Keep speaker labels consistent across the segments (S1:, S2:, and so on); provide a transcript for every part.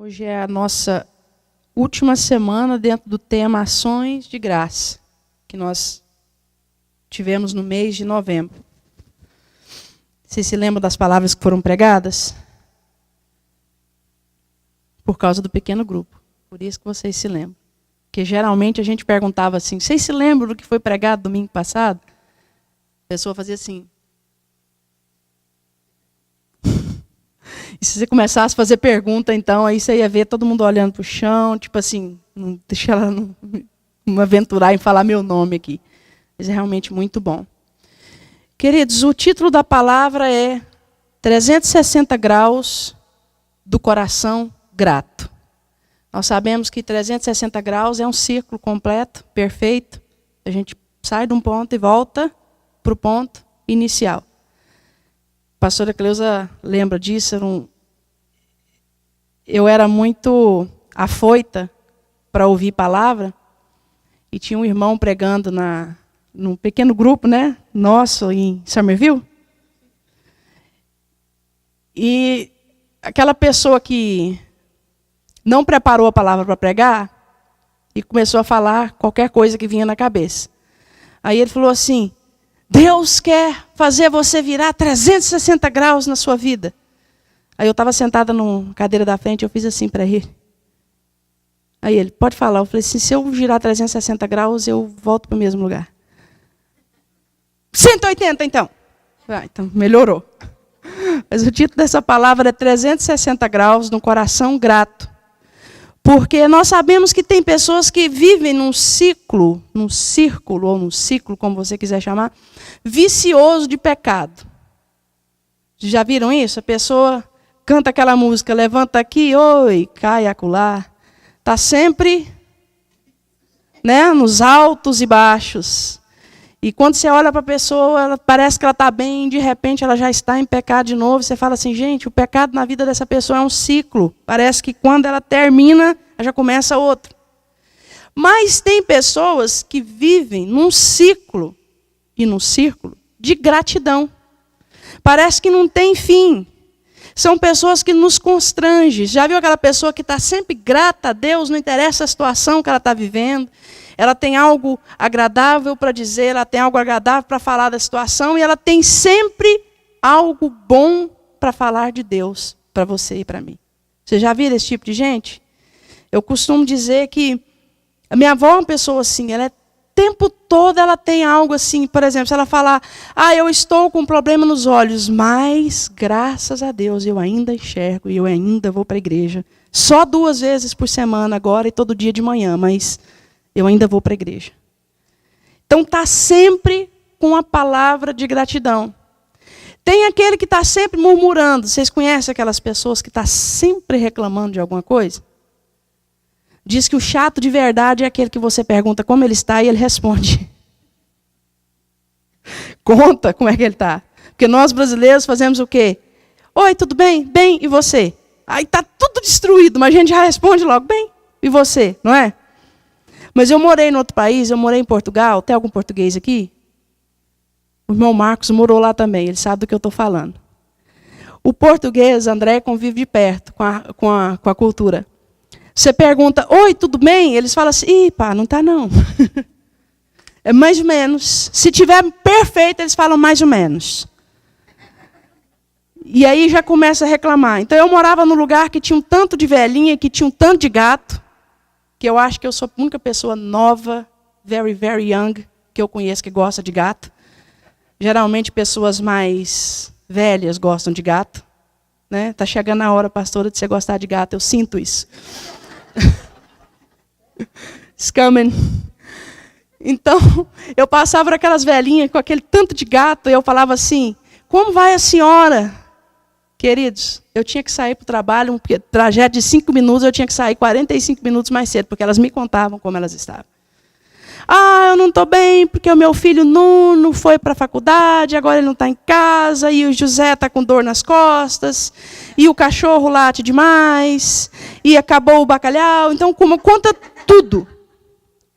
S1: Hoje é a nossa última semana dentro do tema Ações de Graça, que nós tivemos no mês de novembro. Vocês se lembram das palavras que foram pregadas? Por causa do pequeno grupo. Por isso que vocês se lembram. Porque geralmente a gente perguntava assim, vocês se lembram do que foi pregado domingo passado? A pessoa fazia assim. E se você começasse a fazer pergunta, então, aí você ia ver todo mundo olhando para o chão, tipo assim, não, deixa ela não aventurar em falar meu nome aqui. Mas é realmente muito bom. Queridos, o título da palavra é 360 graus do coração grato. Nós sabemos que 360 graus é um círculo completo, perfeito. A gente sai de um ponto e volta para o ponto inicial. A pastora Cleusa lembra disso. Eu era muito afoita para ouvir palavra. E tinha um irmão pregando num pequeno grupo, né, nosso, em Somerville. E aquela pessoa que não preparou a palavra para pregar e começou a falar qualquer coisa que vinha na cabeça. Aí ele falou assim, Deus quer fazer você virar 360 graus na sua vida. Aí eu estava sentada na cadeira da frente, eu fiz assim para ele. Aí ele, pode falar. Eu falei assim, se eu girar 360 graus, eu volto para o mesmo lugar. 180 então. Ah, então melhorou. Mas o título dessa palavra é 360 graus no coração grato. Porque nós sabemos que tem pessoas que vivem num círculo, ou num ciclo, como você quiser chamar, vicioso de pecado. Já viram isso? A pessoa canta aquela música, levanta aqui, oi, cai acolá. Está sempre, né, nos altos e baixos. E quando você olha para a pessoa, ela parece que ela está bem, de repente ela já está em pecado de novo. Você fala assim, gente, o pecado na vida dessa pessoa é um ciclo. Parece que quando ela termina, já começa outro. Mas tem pessoas que vivem num ciclo e num círculo de gratidão. Parece que não tem fim. São pessoas que nos constrangem. Já viu aquela pessoa que está sempre grata a Deus, não interessa a situação que ela está vivendo. Ela tem algo agradável para dizer, ela tem algo agradável para falar da situação e ela tem sempre algo bom para falar de Deus para você e para mim. Você já viu esse tipo de gente? Eu costumo dizer que a minha avó é uma pessoa assim, ela é o tempo todo ela tem algo assim, por exemplo, se ela falar, eu estou com um problema nos olhos, mas graças a Deus eu ainda enxergo e eu ainda vou para a igreja. Só 2 vezes por semana agora e todo dia de manhã, mas eu ainda vou para a igreja. Então está sempre com a palavra de gratidão. Tem aquele que está sempre murmurando. Vocês conhecem aquelas pessoas que estão sempre reclamando de alguma coisa? Diz que o chato de verdade é aquele que você pergunta como ele está e ele responde. Conta como é que ele está. Porque nós brasileiros fazemos o quê? Oi, tudo bem? Bem, e você? Aí está tudo destruído, mas a gente já responde logo, bem, e você? Não é? Mas eu morei em outro país, eu morei em Portugal. Tem algum português aqui? O irmão Marcos morou lá também, ele sabe do que eu estou falando. O português, André, convive de perto com a cultura. Você pergunta, oi, tudo bem? Eles falam assim, pá, não está não. É mais ou menos. Se tiver perfeito, eles falam mais ou menos. E aí já começa a reclamar. Então eu morava num lugar que tinha um tanto de velhinha, que tinha um tanto de gato, que eu acho que eu sou a única pessoa nova, very, very young, que eu conheço que gosta de gato. Geralmente pessoas mais velhas gostam de gato. Né? Tá chegando a hora, pastora, de você gostar de gato, eu sinto isso. It's coming. Então, eu passava por aquelas velhinhas com aquele tanto de gato, e eu falava assim, como vai a senhora? Queridos, eu tinha que sair para o trabalho, um trajeto de 5 minutos, eu tinha que sair 45 minutos mais cedo, porque elas me contavam como elas estavam. Eu não estou bem, porque o meu filho Nuno foi para a faculdade, agora ele não está em casa, e o José está com dor nas costas, e o cachorro late demais, e acabou o bacalhau. Então, conta tudo.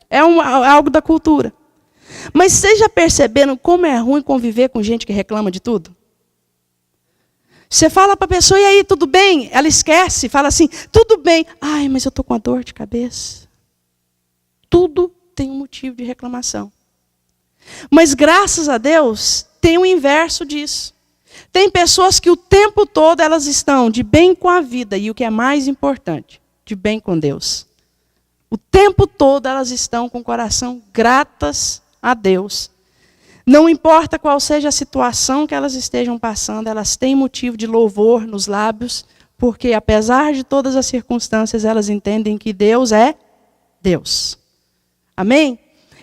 S1: É algo da cultura. Mas vocês já perceberam como é ruim conviver com gente que reclama de tudo? Você fala para a pessoa, e aí, tudo bem? Ela esquece, fala assim, tudo bem. Ai, mas eu estou com uma dor de cabeça. Tudo tem um motivo de reclamação. Mas graças a Deus, tem o inverso disso. Tem pessoas que o tempo todo elas estão de bem com a vida, e o que é mais importante, de bem com Deus. O tempo todo elas estão com o coração gratas a Deus. Não importa qual seja a situação que elas estejam passando, elas têm motivo de louvor nos lábios, porque apesar de todas as circunstâncias, elas entendem que Deus é Deus. Amém?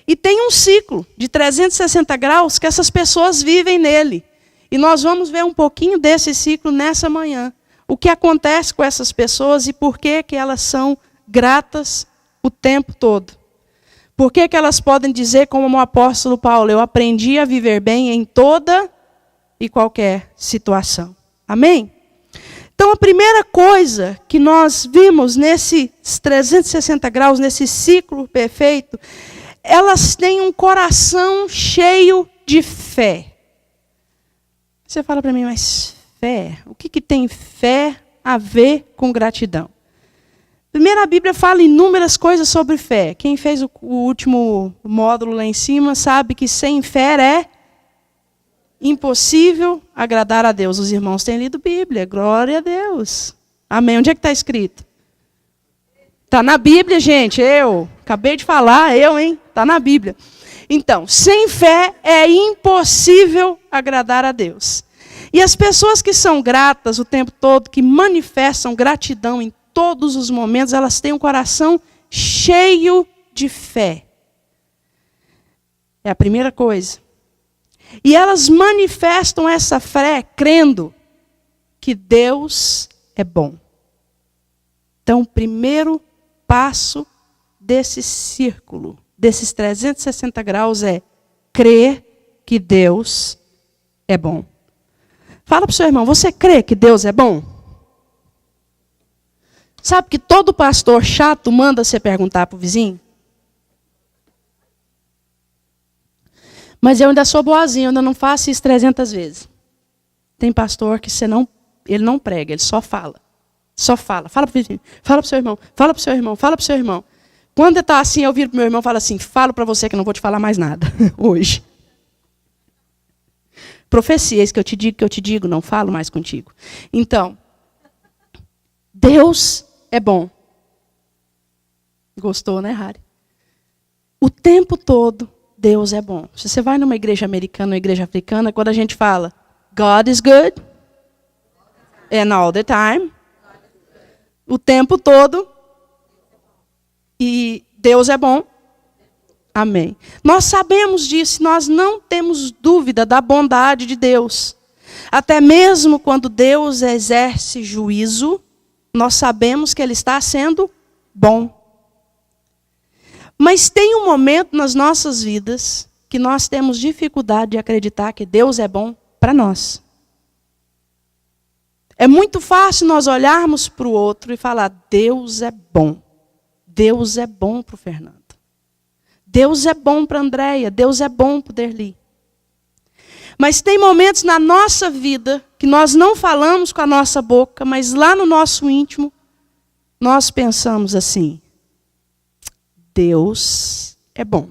S1: E tem um ciclo de 360 graus que essas pessoas vivem nele. E nós vamos ver um pouquinho desse ciclo nessa manhã. O que acontece com essas pessoas e por que elas são gratas o tempo todo. Por que elas podem dizer, como o apóstolo Paulo, eu aprendi a viver bem em toda e qualquer situação. Amém? Então, a primeira coisa que nós vimos nesses 360 graus, nesse ciclo perfeito, elas têm um coração cheio de fé. Você fala para mim, mas fé? O que tem fé a ver com gratidão? Primeiro, a Bíblia fala inúmeras coisas sobre fé. Quem fez o último módulo lá em cima sabe que sem fé é impossível agradar a Deus. Os irmãos têm lido Bíblia, glória a Deus. Amém. Onde é que está escrito? Está na Bíblia, gente. Eu acabei de falar, está na Bíblia. Então, sem fé é impossível agradar a Deus. E as pessoas que são gratas o tempo todo, que manifestam gratidão em todos os momentos, elas têm um coração cheio de fé. É a primeira coisa. E elas manifestam essa fé crendo que Deus é bom. Então, o primeiro passo desse círculo, desses 360 graus, é crer que Deus é bom. Fala para o seu irmão, você crê que Deus é bom? Sabe que todo pastor chato manda você perguntar para o vizinho? Mas eu ainda sou boazinha, eu ainda não faço isso 300 vezes. Tem pastor que ele não prega, ele só fala. Só fala. Fala para o vizinho, fala para o seu irmão, fala para o seu irmão, fala para o seu irmão. Quando ele está assim, eu viro para o meu irmão e falo assim, falo para você que eu não vou te falar mais nada hoje. Profecia, isso que eu te digo, não falo mais contigo. Então, Deus é bom. Gostou, né, Harry? O tempo todo, Deus é bom. Se você vai numa igreja americana, uma igreja africana, quando a gente fala, God is good, and all the time, o tempo todo, e Deus é bom. Amém. Nós sabemos disso, nós não temos dúvida da bondade de Deus. Até mesmo quando Deus exerce juízo, nós sabemos que Ele está sendo bom. Mas tem um momento nas nossas vidas que nós temos dificuldade de acreditar que Deus é bom para nós. É muito fácil nós olharmos para o outro e falar, Deus é bom. Deus é bom para o Fernando. Deus é bom para a Andréia. Deus é bom para o Derli. Mas tem momentos na nossa vida que nós não falamos com a nossa boca, mas lá no nosso íntimo, nós pensamos assim, Deus é bom,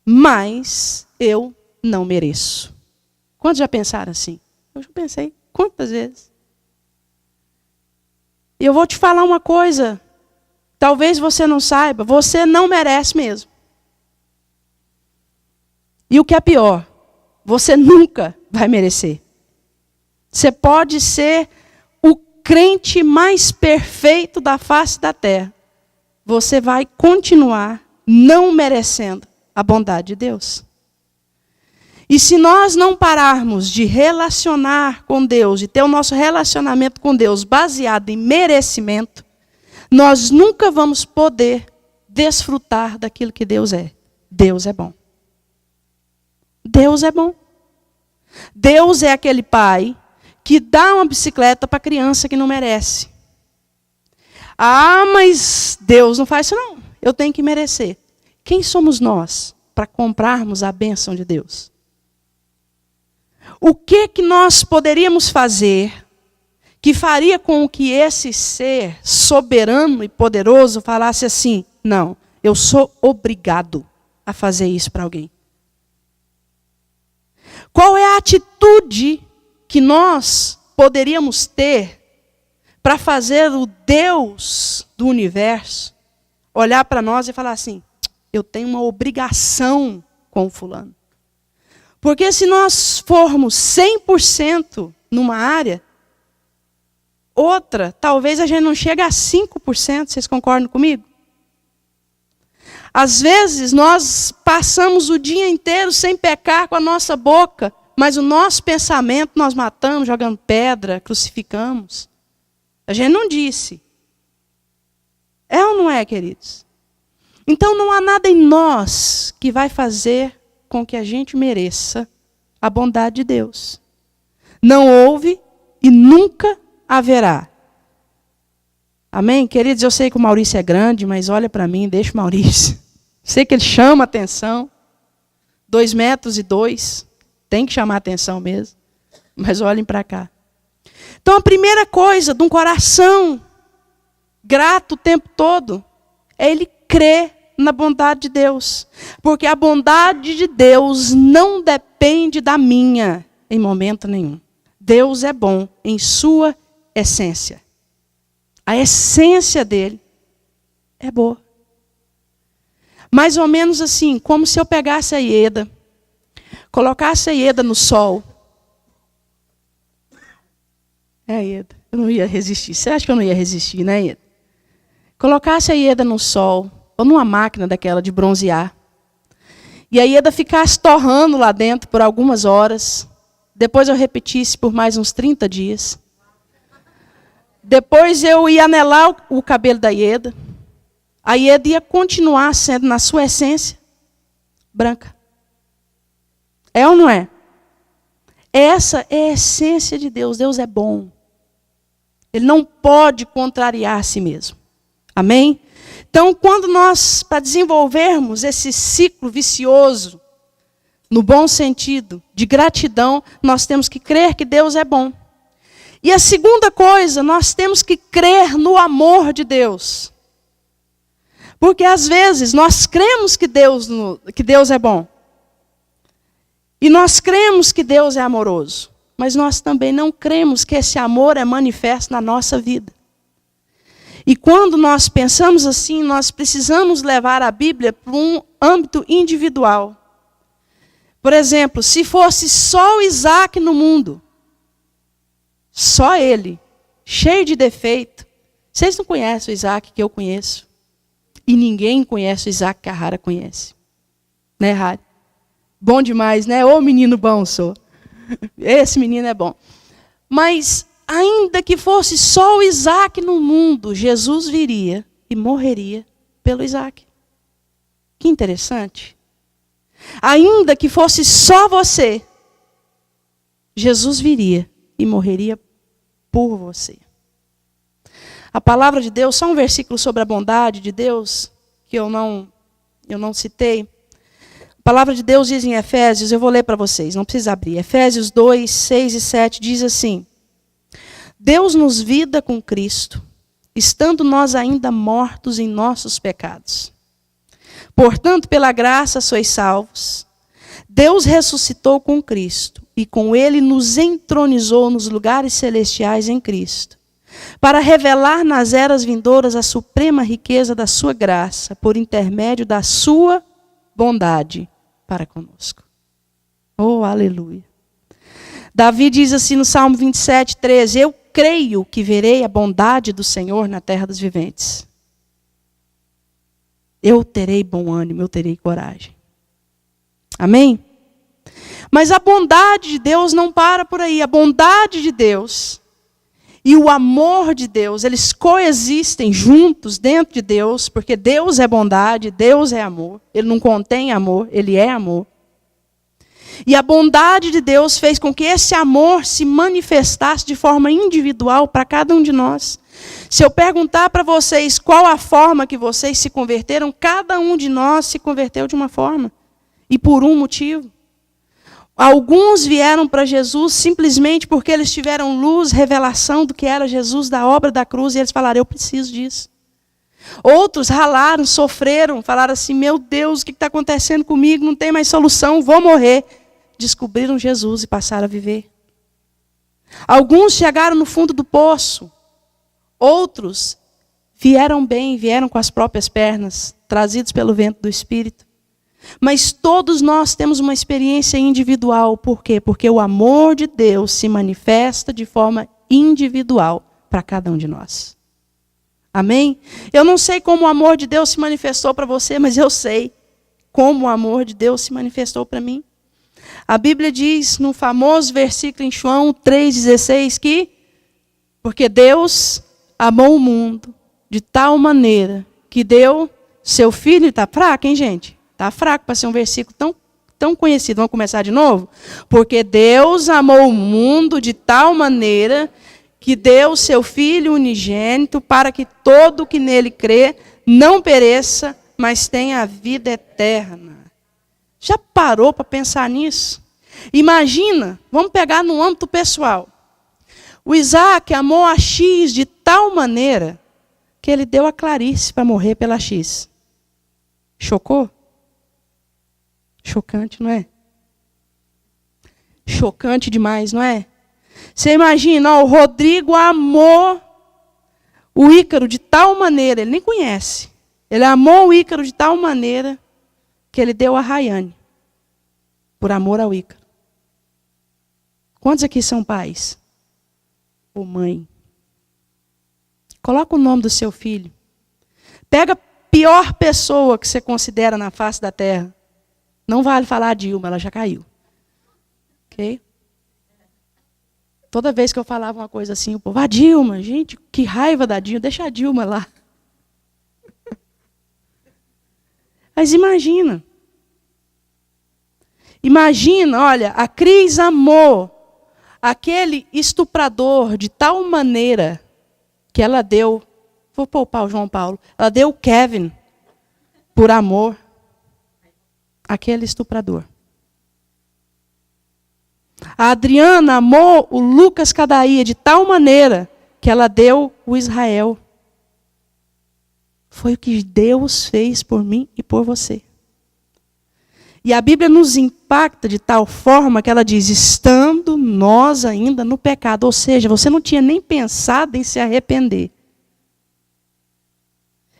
S1: mas eu não mereço. Quantos já pensaram assim? Eu já pensei, quantas vezes? E eu vou te falar uma coisa, talvez você não saiba, você não merece mesmo. E o que é pior, você nunca vai merecer. Você pode ser o crente mais perfeito da face da terra. Você vai continuar não merecendo a bondade de Deus. E se nós não pararmos de relacionar com Deus, de ter o nosso relacionamento com Deus baseado em merecimento, nós nunca vamos poder desfrutar daquilo que Deus é. Deus é bom. Deus é bom. Deus é aquele pai que dá uma bicicleta para a criança que não merece. Ah, mas Deus não faz isso não. Eu tenho que merecer. Quem somos nós para comprarmos a bênção de Deus? O que nós poderíamos fazer que faria com que esse ser soberano e poderoso falasse assim: não, eu sou obrigado a fazer isso para alguém? Qual é a atitude que nós poderíamos ter para fazer o Deus do universo olhar para nós e falar assim: eu tenho uma obrigação com o fulano? Porque se nós formos 100% numa área, outra, talvez a gente não chegue a 5%, vocês concordam comigo? Às vezes nós passamos o dia inteiro sem pecar com a nossa boca, mas o nosso pensamento nós matamos, jogando pedra, crucificamos. A gente não disse. É ou não é, queridos? Então não há nada em nós que vai fazer com que a gente mereça a bondade de Deus. Não houve e nunca haverá. Amém? Queridos, eu sei que o Maurício é grande, mas olha para mim, deixa o Maurício. Sei que ele chama atenção. 2,2 metros, tem que chamar atenção mesmo. Mas olhem para cá. Então a primeira coisa de um coração grato o tempo todo é ele crer na bondade de Deus. Porque a bondade de Deus não depende da minha em momento nenhum. Deus é bom em sua essência. A essência dele é boa. Mais ou menos assim, como se eu pegasse a Ieda, colocasse a Ieda no sol. Ieda, eu não ia resistir. Você acha que eu não ia resistir, né, Ieda? Colocasse a Ieda no sol, ou numa máquina daquela de bronzear, e a Ieda ficasse torrando lá dentro por algumas horas, depois eu repetisse por mais uns 30 dias, depois eu ia anelar o cabelo da Ieda, a Ieda ia continuar sendo, na sua essência, branca. É ou não é? Essa é a essência de Deus. Deus é bom. Ele não pode contrariar a si mesmo. Amém? Então, quando nós, para desenvolvermos esse ciclo vicioso, no bom sentido, de gratidão, nós temos que crer que Deus é bom. E a segunda coisa, nós temos que crer no amor de Deus. Porque às vezes nós cremos que Deus é bom. E nós cremos que Deus é amoroso. Mas nós também não cremos que esse amor é manifesto na nossa vida. E quando nós pensamos assim, nós precisamos levar a Bíblia para um âmbito individual. Por exemplo, se fosse só o Isaac no mundo, só ele, cheio de defeito. Vocês não conhecem o Isaac que eu conheço. E ninguém conhece o Isaac que a Rara conhece. Né, Rara? Bom demais, né? Ô menino bom sou. Esse menino é bom. Mas ainda que fosse só o Isaac no mundo, Jesus viria e morreria pelo Isaac. Que interessante. Ainda que fosse só você, Jesus viria e morreria por você. A palavra de Deus, só um versículo sobre a bondade de Deus, que eu não citei. A palavra de Deus diz em Efésios, eu vou ler para vocês, não precisa abrir. Efésios 2, 6 e 7 diz assim: Deus nos vida com Cristo, estando nós ainda mortos em nossos pecados. Portanto, pela graça sois salvos. Deus ressuscitou com Cristo e com ele nos entronizou nos lugares celestiais em Cristo, para revelar nas eras vindouras a suprema riqueza da sua graça, por intermédio da sua bondade para conosco. Oh, aleluia. Davi diz assim no Salmo 27, 13, eu creio que verei a bondade do Senhor na terra dos viventes. Eu terei bom ânimo, eu terei coragem. Amém? Mas a bondade de Deus não para por aí. A bondade de Deus e o amor de Deus, eles coexistem juntos dentro de Deus, porque Deus é bondade, Deus é amor. Ele não contém amor, ele é amor. E a bondade de Deus fez com que esse amor se manifestasse de forma individual para cada um de nós. Se eu perguntar para vocês qual a forma que vocês se converteram, cada um de nós se converteu de uma forma. E por um motivo. Alguns vieram para Jesus simplesmente porque eles tiveram luz, revelação do que era Jesus, da obra da cruz, e eles falaram, eu preciso disso. Outros ralaram, sofreram, falaram assim, meu Deus, o que está acontecendo comigo? Não tem mais solução, vou morrer. Descobriram Jesus e passaram a viver. Alguns chegaram no fundo do poço. Outros vieram bem, vieram com as próprias pernas, trazidos pelo vento do Espírito. Mas todos nós temos uma experiência individual. Por quê? Porque o amor de Deus se manifesta de forma individual para cada um de nós. Amém? Eu não sei como o amor de Deus se manifestou para você, mas eu sei como o amor de Deus se manifestou para mim. A Bíblia diz, no famoso versículo em João 3,16, que porque Deus amou o mundo de tal maneira que deu seu filho. Está fraco, hein, gente? Está fraco para ser um versículo tão conhecido. Vamos começar de novo? Porque Deus amou o mundo de tal maneira que deu seu Filho unigênito para que todo que nele crê não pereça, mas tenha a vida eterna. Já parou para pensar nisso? Imagina, vamos pegar no âmbito pessoal. O Isaac amou a X de tal maneira que ele deu a Clarice para morrer pela X. Chocou? Chocante, não é? Chocante demais, não é? Você imagina, ó, o Rodrigo amou o Ícaro de tal maneira, ele nem conhece. Ele amou o Ícaro de tal maneira que ele deu a Rayane, por amor ao Ícaro. Quantos aqui são pais? Ou mãe? Coloca o nome do seu filho. Pega a pior pessoa que você considera na face da terra. Não vale falar a Dilma, ela já caiu. Ok? Toda vez que eu falava uma coisa assim, o povo, a Dilma, gente, que raiva da Dilma, deixa a Dilma lá. Mas imagina. Imagina, olha, a Cris amou aquele estuprador de tal maneira que ela deu, vou poupar o João Paulo, ela deu o Kevin por amor àquele estuprador. A Adriana amou o Lucas Cadaía de tal maneira que ela deu o Israel. Foi o que Deus fez por mim e por você. E a Bíblia nos impacta de tal forma que ela diz, estando nós ainda no pecado. Ou seja, você não tinha nem pensado em se arrepender.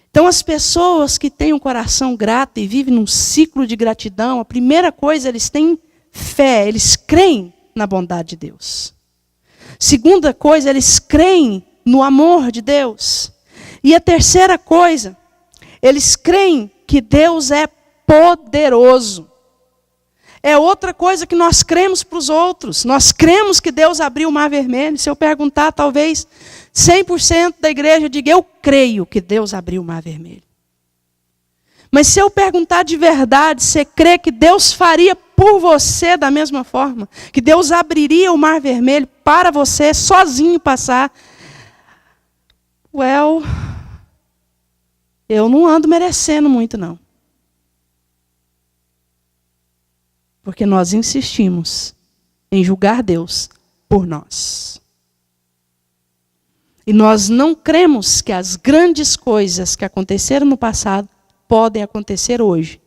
S1: Então as pessoas que têm um coração grato e vivem num ciclo de gratidão, a primeira coisa, eles têm fé, eles creem na bondade de Deus. Segunda coisa, eles creem no amor de Deus. E a terceira coisa, eles creem que Deus é poderoso. É outra coisa que nós cremos para os outros. Nós cremos que Deus abriu o Mar Vermelho. Se eu perguntar, talvez 100% da igreja diga, eu creio que Deus abriu o Mar Vermelho. Mas se eu perguntar de verdade, você crê que Deus faria por você da mesma forma? Que Deus abriria o Mar Vermelho para você sozinho passar? Eu não ando merecendo muito, não. Porque nós insistimos em julgar Deus por nós. E nós não cremos que as grandes coisas que aconteceram no passado podem acontecer hoje.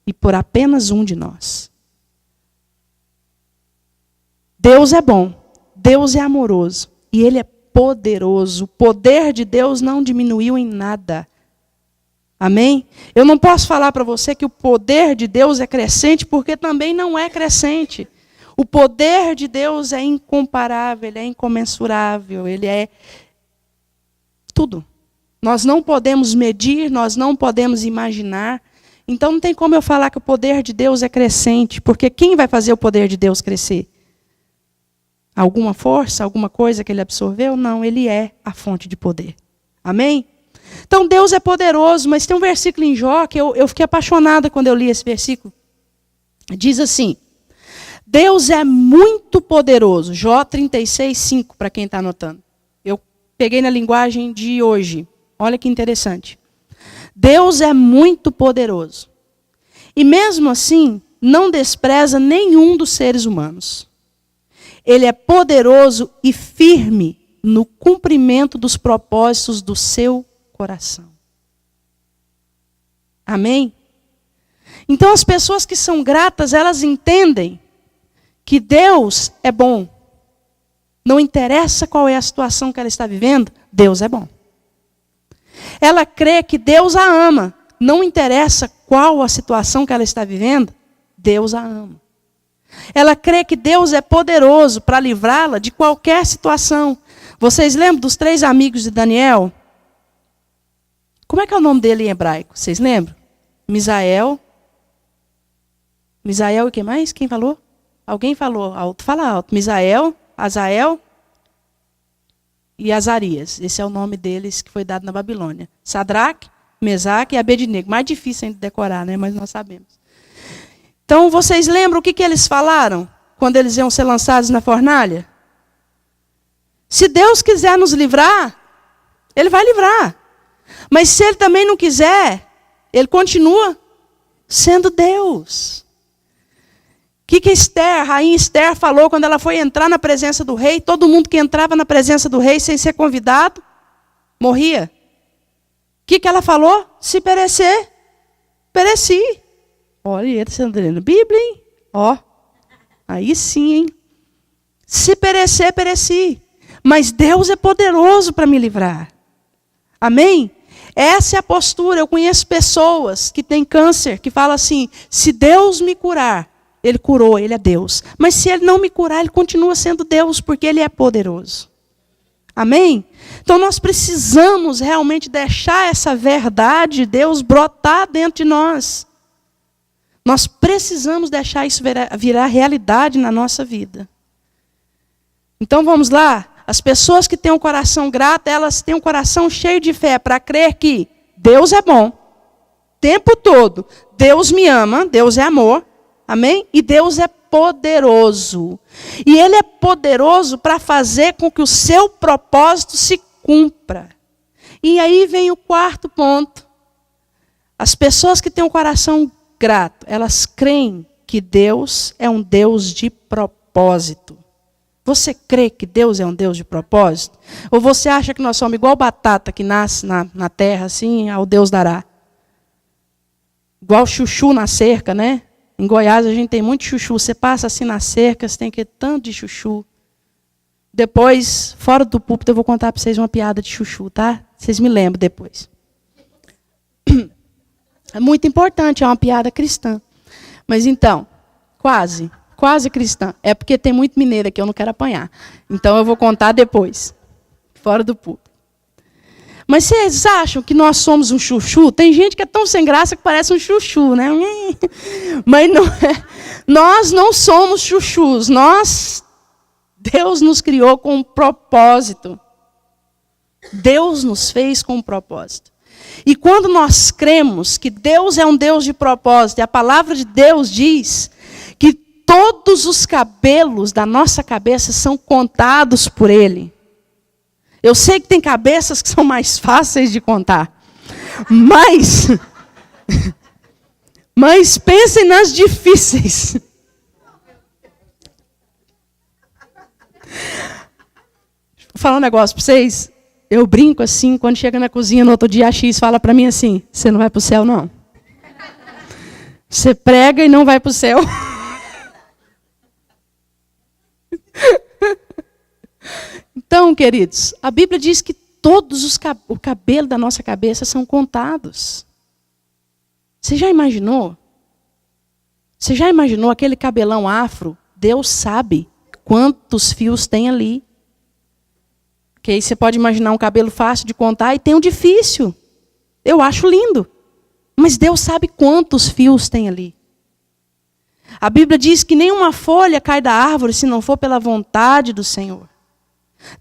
S1: E por apenas um de nós. Deus é bom. Deus é amoroso. E Ele é poderoso. O poder de Deus não diminuiu em nada. Amém? Eu não posso falar para você que o poder de Deus é crescente, porque também não é crescente. O poder de Deus é incomparável, ele é incomensurável, ele é tudo. Nós não podemos medir, nós não podemos imaginar. Então não tem como eu falar que o poder de Deus é crescente, porque quem vai fazer o poder de Deus crescer? Alguma força, alguma coisa que ele absorveu? Não, ele é a fonte de poder. Amém? Então Deus é poderoso, mas tem um versículo em Jó que eu fiquei apaixonada quando eu li esse versículo. Diz assim, Deus é muito poderoso. Jó 36:5, para quem está anotando. Eu peguei na linguagem de hoje. Olha que interessante. Deus é muito poderoso. E mesmo assim, não despreza nenhum dos seres humanos. Ele é poderoso e firme no cumprimento dos propósitos do seu coração. Amém? Então as pessoas que são gratas, elas entendem que Deus é bom. Não interessa qual é a situação que ela está vivendo, Deus é bom. Ela crê que Deus a ama. Não interessa qual a situação que ela está vivendo, Deus a ama. Ela crê que Deus é poderoso para livrá-la de qualquer situação. Vocês lembram dos 3 amigos de Daniel? Como é que é o nome dele em hebraico? Vocês lembram? Misael e quem mais? Quem falou? Alguém falou alto. Fala alto. Misael, Azael e Azarias. Esse é o nome deles que foi dado na Babilônia. Sadraque, Mesaque e Abednego. Mais difícil ainda de decorar, né? Mas nós sabemos. Então, vocês lembram o que eles falaram quando eles iam ser lançados na fornalha? Se Deus quiser nos livrar, Ele vai livrar. Mas se Ele também não quiser, Ele continua sendo Deus. O que Esther, a rainha Esther, falou quando ela foi entrar na presença do rei? Todo mundo que entrava na presença do rei sem ser convidado, morria. O que ela falou? Se perecer, pereci. Olha, você está lendo Bíblia, hein? Ó, aí sim, hein? Se perecer, pereci. Mas Deus é poderoso para me livrar. Amém? Essa é a postura. Eu conheço pessoas que têm câncer, que falam assim, se Deus me curar, Ele curou, Ele é Deus. Mas se Ele não me curar, Ele continua sendo Deus, porque Ele é poderoso. Amém? Então nós precisamos realmente deixar essa verdade de Deus brotar dentro de nós. Nós precisamos deixar isso virar realidade na nossa vida. Então vamos lá. As pessoas que têm um coração grato, elas têm um coração cheio de fé para crer que Deus é bom. O tempo todo. Deus me ama, Deus é amor. Amém? E Deus é poderoso. E Ele é poderoso para fazer com que o seu propósito se cumpra. E aí vem o 4º ponto. As pessoas que têm um coração grato, elas creem que Deus é um Deus de propósito. Você crê que Deus é um Deus de propósito? Ou você acha que nós somos igual batata que nasce na terra, assim, ao Deus dará? Igual chuchu na cerca, né? Em Goiás a gente tem muito chuchu. Você passa assim na cerca, você tem que ter tanto de chuchu. Depois, fora do púlpito, eu vou contar para vocês uma piada de chuchu, tá? Vocês me lembram depois. É muito importante, é uma piada cristã. Mas então, quase cristã. É porque tem muito mineiro aqui, eu não quero apanhar. Então eu vou contar depois, fora do púlpito. Mas vocês acham que nós somos um chuchu? Tem gente que é tão sem graça que parece um chuchu, né? Mas não é. Nós não somos chuchus. Deus nos criou com um propósito. Deus nos fez com um propósito. E quando nós cremos que Deus é um Deus de propósito, e a palavra de Deus diz que todos os cabelos da nossa cabeça são contados por Ele. Eu sei que tem cabeças que são mais fáceis de contar. Mas pensem nas difíceis. Vou falar um negócio para vocês. Eu brinco assim, quando chega na cozinha no outro dia, a X fala para mim assim, você não vai para o céu, não. Você prega e não vai para o céu. Então, queridos, a Bíblia diz que todos o cabelo da nossa cabeça são contados. Você já imaginou? Você já imaginou aquele cabelão afro? Deus sabe quantos fios tem ali. Porque aí você pode imaginar um cabelo fácil de contar e tem um difícil. Eu acho lindo. Mas Deus sabe quantos fios tem ali. A Bíblia diz que nenhuma folha cai da árvore se não for pela vontade do Senhor.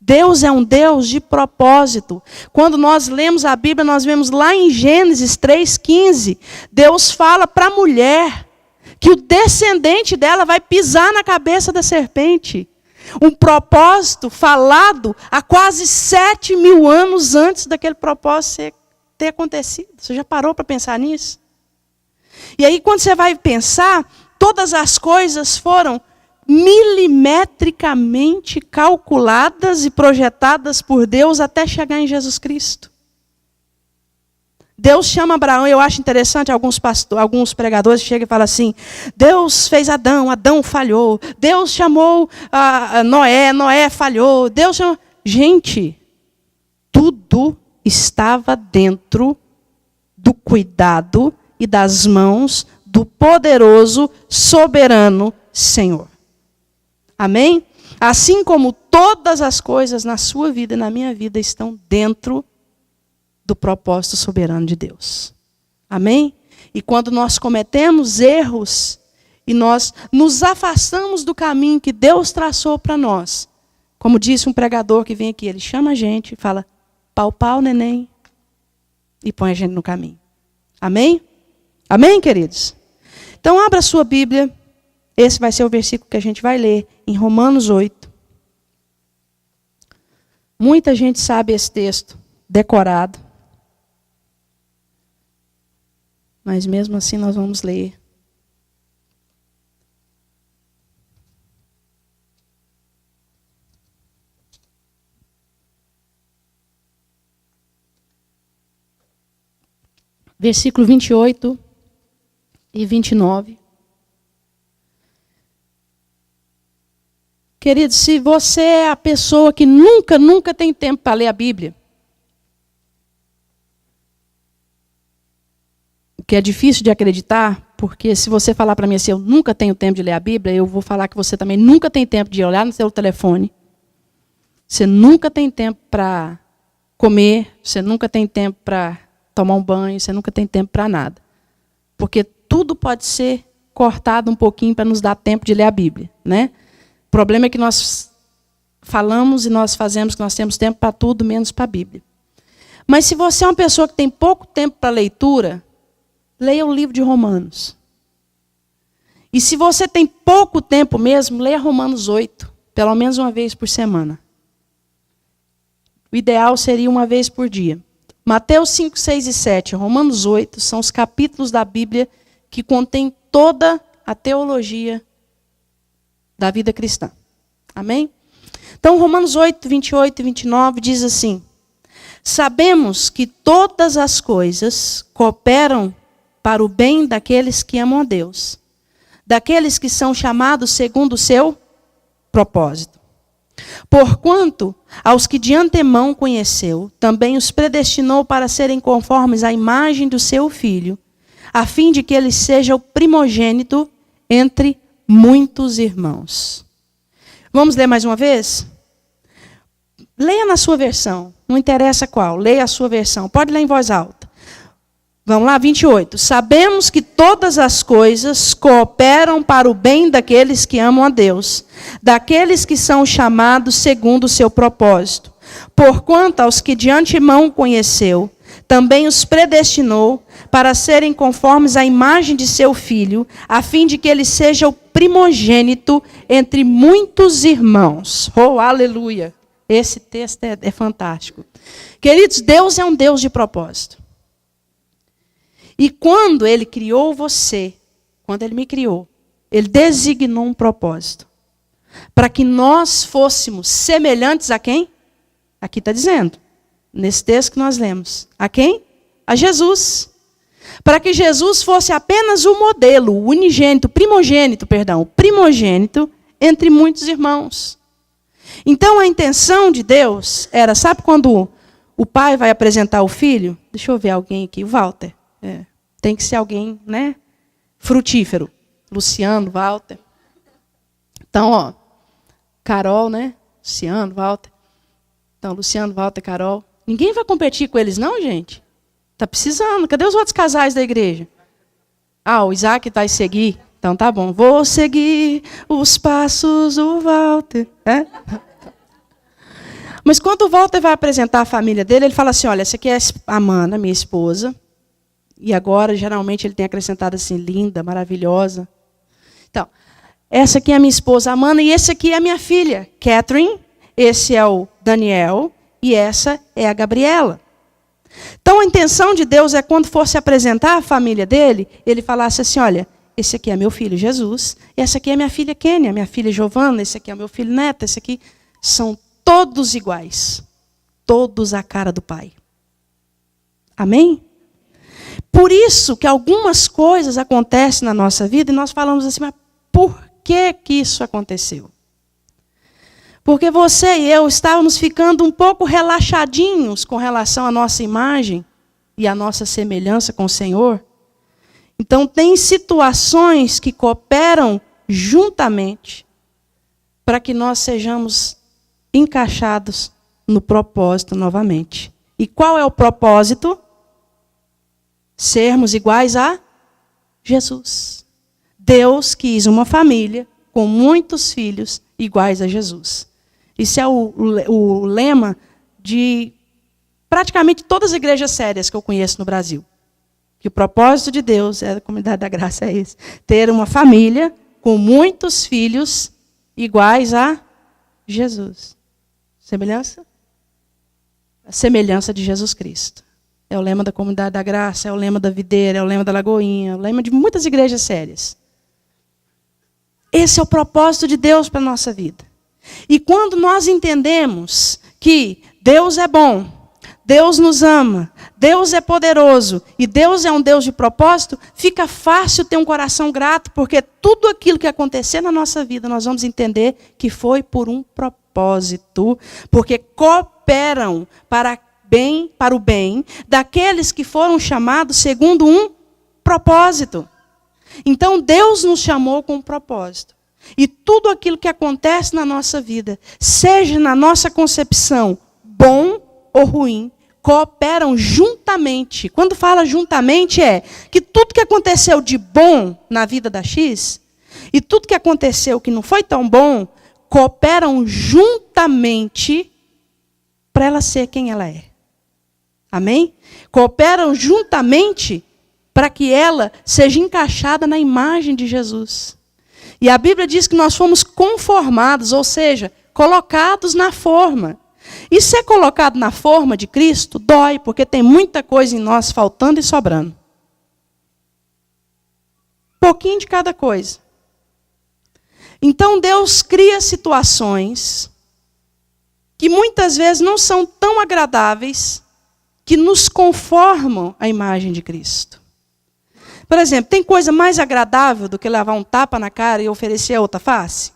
S1: Deus é um Deus de propósito. Quando nós lemos a Bíblia, nós vemos lá em Gênesis 3,15, Deus fala para a mulher que o descendente dela vai pisar na cabeça da serpente. Um propósito falado há quase 7.000 anos antes daquele propósito ter acontecido. Você já parou para pensar nisso? E aí, quando você vai pensar, todas as coisas foram milimetricamente calculadas e projetadas por Deus até chegar em Jesus Cristo. Deus chama Abraão, eu acho interessante, alguns pregadores chegam e falam assim, Deus fez Adão, Adão falhou. Deus chamou Noé, Noé falhou. Deus chamou... Gente, tudo estava dentro do cuidado e das mãos do poderoso, soberano Senhor. Amém? Assim como todas as coisas na sua vida e na minha vida estão dentro do propósito soberano de Deus. Amém? E quando nós cometemos erros e nós nos afastamos do caminho que Deus traçou para nós, como disse um pregador que vem aqui, ele chama a gente e fala, pau, pau, neném, e põe a gente no caminho. Amém? Amém, queridos? Então, abra a sua Bíblia. Esse vai ser o versículo que a gente vai ler em Romanos 8. Muita gente sabe esse texto decorado. Mas mesmo assim nós vamos ler. Versículo 28 e 29. Querido, se você é a pessoa que nunca tem tempo para ler a Bíblia, o que é difícil de acreditar, porque se você falar para mim assim, eu nunca tenho tempo de ler a Bíblia, eu vou falar que você também nunca tem tempo de olhar no seu telefone, você nunca tem tempo para comer, você nunca tem tempo para tomar um banho, você nunca tem tempo para nada. Porque tudo pode ser cortado um pouquinho para nos dar tempo de ler a Bíblia, né? O problema é que nós falamos e nós fazemos que nós temos tempo para tudo, menos para a Bíblia. Mas se você é uma pessoa que tem pouco tempo para leitura, leia o livro de Romanos. E se você tem pouco tempo mesmo, leia Romanos 8, pelo menos uma vez por semana. O ideal seria uma vez por dia. Mateus 5, 6 e 7, Romanos 8, são os capítulos da Bíblia que contêm toda a teologia da vida cristã. Amém? Então, Romanos 8, 28 e 29 diz assim, sabemos que todas as coisas cooperam para o bem daqueles que amam a Deus, daqueles que são chamados segundo o seu propósito. Porquanto, aos que de antemão conheceu, também os predestinou para serem conformes à imagem do seu Filho, a fim de que ele seja o primogênito entre muitos irmãos. Vamos ler mais uma vez? Leia na sua versão, não interessa qual, leia a sua versão, pode ler em voz alta. Vamos lá, 28. Sabemos que todas as coisas cooperam para o bem daqueles que amam a Deus, daqueles que são chamados segundo o seu propósito. Porquanto aos que de antemão conheceu, também os predestinou para serem conformes à imagem de seu Filho, a fim de que ele seja o primogênito entre muitos irmãos. Oh, aleluia! Esse texto é fantástico. Queridos, Deus é um Deus de propósito. E quando ele criou você, quando ele me criou, ele designou um propósito. Para que nós fôssemos semelhantes a quem? Aqui está dizendo, nesse texto que nós lemos. A quem? A Jesus. Para que Jesus fosse apenas o modelo, o primogênito entre muitos irmãos. Então a intenção de Deus era, sabe quando o pai vai apresentar o filho? Deixa eu ver alguém aqui, o Walter. Tem que ser alguém, né? Frutífero. Luciano, Walter. Então, ó, Carol, né? Luciano, Walter. Então, Luciano, Walter, Carol. Ninguém vai competir com eles, não, gente? Tá precisando. Cadê os outros casais da igreja? Ah, o Isaac vai seguir. Então, tá bom. Vou seguir os passos do Walter. Mas quando o Walter vai apresentar a família dele, ele fala assim, olha, essa aqui é a Amanda, minha esposa. E agora, geralmente, ele tem acrescentado assim, linda, maravilhosa. Então, essa aqui é a minha esposa, Amanda, e esse aqui é a minha filha, Catherine. Esse é o Daniel, e essa é a Gabriela. Então, a intenção de Deus é, quando fosse apresentar a família dele, ele falasse assim, olha, esse aqui é meu filho Jesus, essa aqui é minha filha Kênia, minha filha Giovana, esse aqui é meu filho Neto, esse aqui são todos iguais. Todos a cara do Pai. Amém? Por isso que algumas coisas acontecem na nossa vida e nós falamos assim, mas por que isso aconteceu? Porque você e eu estávamos ficando um pouco relaxadinhos com relação à nossa imagem e à nossa semelhança com o Senhor. Então, tem situações que cooperam juntamente para que nós sejamos encaixados no propósito novamente. E qual é o propósito? Sermos iguais a Jesus. Deus quis uma família com muitos filhos iguais a Jesus. Isso é o lema de praticamente todas as igrejas sérias que eu conheço no Brasil. Que o propósito de Deus, a comunidade da graça é esse. Ter uma família com muitos filhos iguais a Jesus. Semelhança? A semelhança de Jesus Cristo. É o lema da comunidade da graça, é o lema da videira, é o lema da Lagoinha, é o lema de muitas igrejas sérias. Esse é o propósito de Deus para a nossa vida. E quando nós entendemos que Deus é bom, Deus nos ama, Deus é poderoso e Deus é um Deus de propósito, fica fácil ter um coração grato, porque tudo aquilo que acontecer na nossa vida, nós vamos entender que foi por um propósito, porque cooperam para o bem daqueles que foram chamados segundo um propósito. Então Deus nos chamou com um propósito. E tudo aquilo que acontece na nossa vida, seja na nossa concepção bom ou ruim, cooperam juntamente. Quando fala juntamente é que tudo que aconteceu de bom na vida da X e tudo que aconteceu que não foi tão bom, cooperam juntamente para ela ser quem ela é. Amém? Cooperam juntamente para que ela seja encaixada na imagem de Jesus. E a Bíblia diz que nós fomos conformados, ou seja, colocados na forma. E ser colocado na forma de Cristo dói, porque tem muita coisa em nós faltando e sobrando. Pouquinho de cada coisa. Então Deus cria situações que muitas vezes não são tão agradáveis, que nos conformam à imagem de Cristo. Por exemplo, tem coisa mais agradável do que levar um tapa na cara e oferecer a outra face?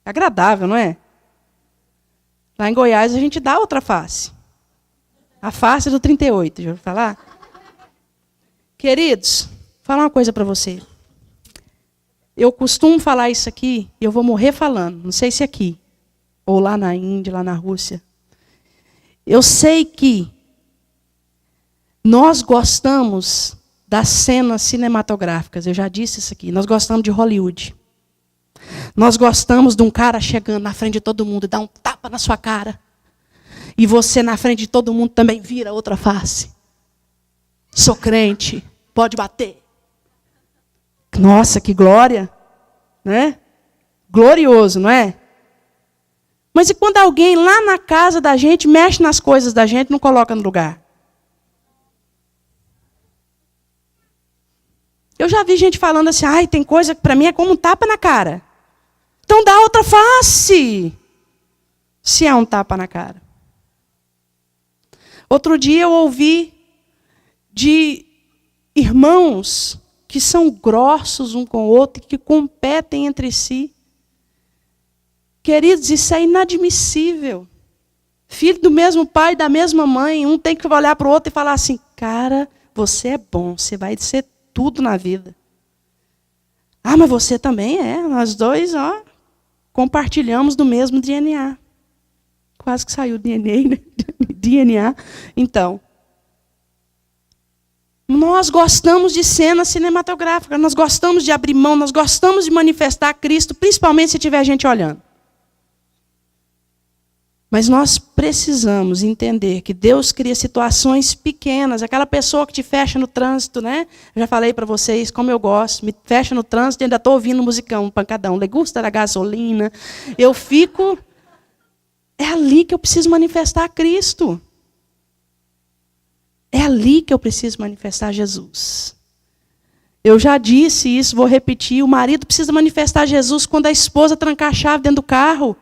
S1: É agradável, não é? Lá em Goiás a gente dá outra face. A face do 38, já ouviu falar? Queridos, vou falar uma coisa para você. Eu costumo falar isso aqui e eu vou morrer falando. Não sei se aqui, ou lá na Índia, lá na Rússia. Eu sei que nós gostamos das cenas cinematográficas. Eu já disse isso aqui. Nós gostamos de Hollywood. Nós gostamos de um cara chegando na frente de todo mundo e dar um tapa na sua cara. E você na frente de todo mundo também vira outra face. Sou crente, pode bater. Nossa, que glória, né? Glorioso, não é? Mas e quando alguém lá na casa da gente mexe nas coisas da gente e não coloca no lugar? Eu já vi gente falando assim, ai, tem coisa que para mim é como um tapa na cara. Então dá outra face, se é um tapa na cara. Outro dia eu ouvi de irmãos que são grossos um com o outro, que competem entre si. Queridos, isso é inadmissível. Filho do mesmo pai, da mesma mãe, um tem que olhar para o outro e falar assim, cara, você é bom, você vai ser tudo na vida. Ah, mas você também é. Nós dois, ó, compartilhamos do mesmo DNA. Quase que saiu DNA, né? DNA. Então, nós gostamos de cena cinematográfica, nós gostamos de abrir mão, nós gostamos de manifestar Cristo, principalmente se tiver gente olhando. Mas nós precisamos entender que Deus cria situações pequenas. Aquela pessoa que te fecha no trânsito, né? Eu já falei para vocês como eu gosto. Me fecha no trânsito e ainda estou ouvindo um musicão, um pancadão. Le gusta da gasolina. Eu fico... É ali que eu preciso manifestar Cristo. É ali que eu preciso manifestar Jesus. Eu já disse isso, vou repetir. O marido precisa manifestar Jesus quando a esposa trancar a chave dentro do carro.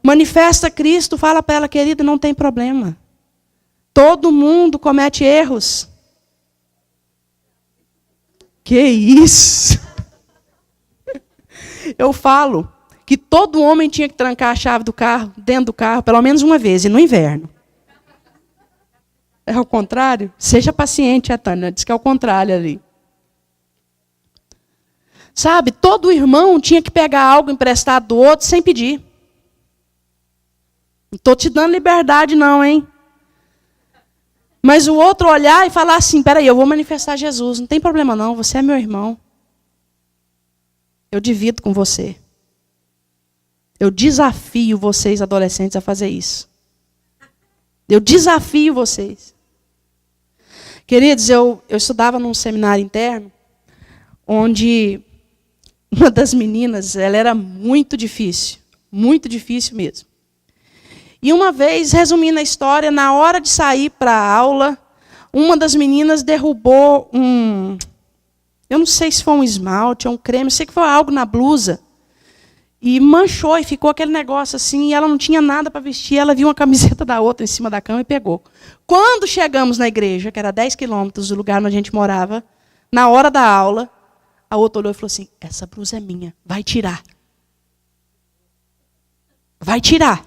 S1: Manifesta Cristo, fala para ela, querida, não tem problema. Todo mundo comete erros. Que isso? Eu falo que todo homem tinha que trancar a chave do carro, dentro do carro, pelo menos uma vez, e no inverno. É ao contrário? Seja paciente, a Tânia diz que é o contrário ali. Sabe, todo irmão tinha que pegar algo emprestado do outro sem pedir. Não estou te dando liberdade não, hein? Mas o outro olhar e falar assim, peraí, eu vou manifestar Jesus, não tem problema não, você é meu irmão. Eu divido com você. Eu desafio vocês, adolescentes, a fazer isso. Eu desafio vocês. Queridos, eu estudava num seminário interno, onde uma das meninas, ela era muito difícil mesmo. E uma vez, resumindo a história, na hora de sair para a aula, uma das meninas derrubou eu não sei se foi um esmalte ou um creme, eu sei que foi algo na blusa. E manchou e ficou aquele negócio assim, e ela não tinha nada para vestir, ela viu uma camiseta da outra em cima da cama e pegou. Quando chegamos na igreja, que era 10 quilômetros do lugar onde a gente morava, na hora da aula, a outra olhou e falou assim, essa blusa é minha, vai tirar. Vai tirar.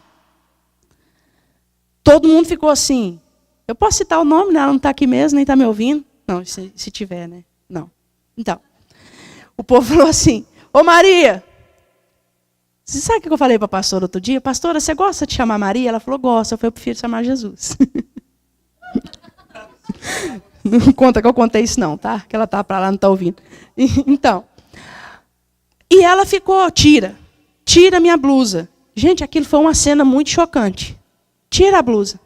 S1: Todo mundo ficou assim, eu posso citar o nome, né? Ela não está aqui mesmo, nem está me ouvindo. Não, se tiver, né? Não. Então, o povo falou assim, ô Maria, você sabe o que eu falei para a pastora outro dia? Pastora, você gosta de chamar Maria? Ela falou, gosta. Eu falei, eu prefiro chamar Jesus. Não conta que eu contei isso não, tá? Que ela está para lá, não está ouvindo. Então, e ela ficou, tira minha blusa. Gente, aquilo foi uma cena muito chocante. Tira a blusa.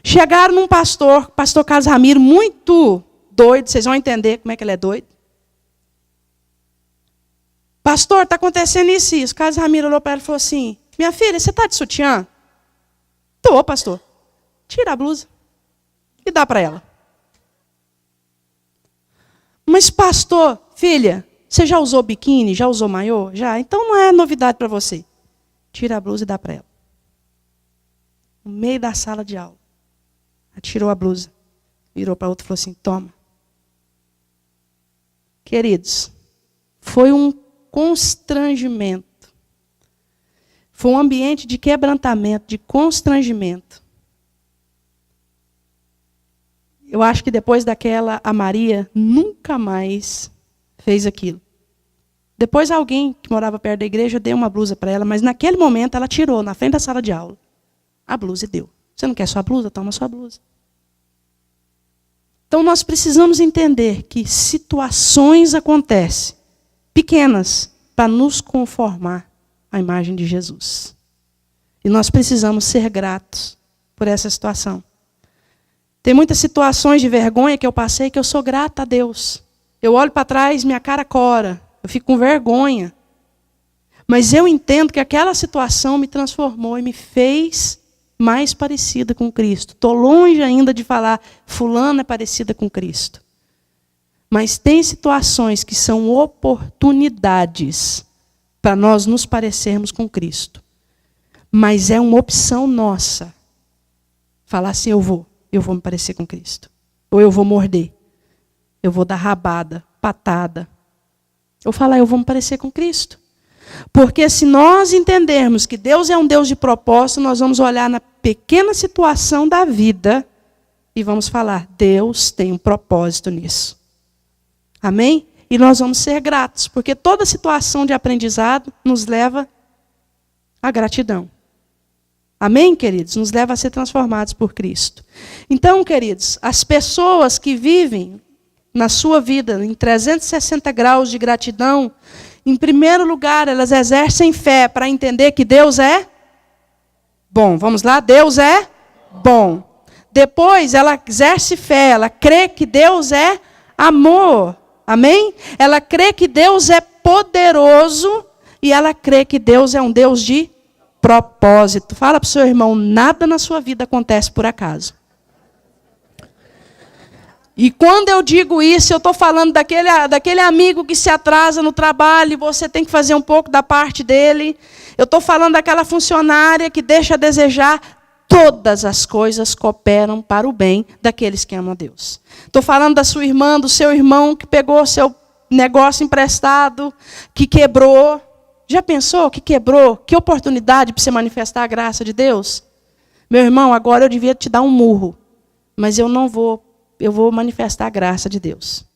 S1: Chegaram num pastor Carlos Ramiro, muito doido, vocês vão entender como é que ele é doido. Pastor, está acontecendo isso e isso. Carlos Ramiro olhou para ela e falou assim, minha filha, você está de sutiã? Estou, pastor. Tira a blusa e dá para ela. Mas pastor, filha, você já usou biquíni? Já usou maiô? Já? Então não é novidade para você. Tira a blusa e dá para ela. No meio da sala de aula. Ela tirou a blusa. Virou para outra e falou assim, toma. Queridos, foi um constrangimento. Foi um ambiente de quebrantamento, de constrangimento. Eu acho que depois daquela, a Maria nunca mais fez aquilo. Depois alguém que morava perto da igreja deu uma blusa para ela, mas naquele momento ela tirou, na frente da sala de aula, a blusa e deu. Você não quer sua blusa? Toma sua blusa. Então nós precisamos entender que situações acontecem, pequenas, para nos conformar à imagem de Jesus. E nós precisamos ser gratos por essa situação. Tem muitas situações de vergonha que eu passei que eu sou grata a Deus. Eu olho para trás, minha cara cora, eu fico com vergonha. Mas eu entendo que aquela situação me transformou e me fez mais parecida com Cristo. Estou longe ainda de falar, fulano é parecida com Cristo. Mas tem situações que são oportunidades para nós nos parecermos com Cristo. Mas é uma opção nossa. Falar assim, eu vou me parecer com Cristo. Ou eu vou morder. Eu vou dar rabada, patada. Ou falar, eu vou me parecer com Cristo. Porque se nós entendermos que Deus é um Deus de propósito, nós vamos olhar na pequena situação da vida e vamos falar, Deus tem um propósito nisso. Amém? E nós vamos ser gratos, porque toda situação de aprendizado nos leva à gratidão. Amém, queridos? Nos leva a ser transformados por Cristo. Então, queridos, as pessoas que vivem na sua vida em 360 graus de gratidão, em primeiro lugar, elas exercem fé para entender que Deus é bom. Vamos lá? Deus é bom. Depois, ela exerce fé, ela crê que Deus é amor. Amém? Ela crê que Deus é poderoso e ela crê que Deus é um Deus de propósito. Fala para o seu irmão, nada na sua vida acontece por acaso. E quando eu digo isso, eu estou falando daquele amigo que se atrasa no trabalho e você tem que fazer um pouco da parte dele. Eu estou falando daquela funcionária que deixa a desejar. Todas as coisas cooperam para o bem daqueles que amam a Deus. Estou falando da sua irmã, do seu irmão que pegou seu negócio emprestado, que quebrou. Já pensou que quebrou? Que oportunidade para você manifestar a graça de Deus? Meu irmão, agora eu devia te dar um murro, mas eu não vou. Eu vou manifestar a graça de Deus.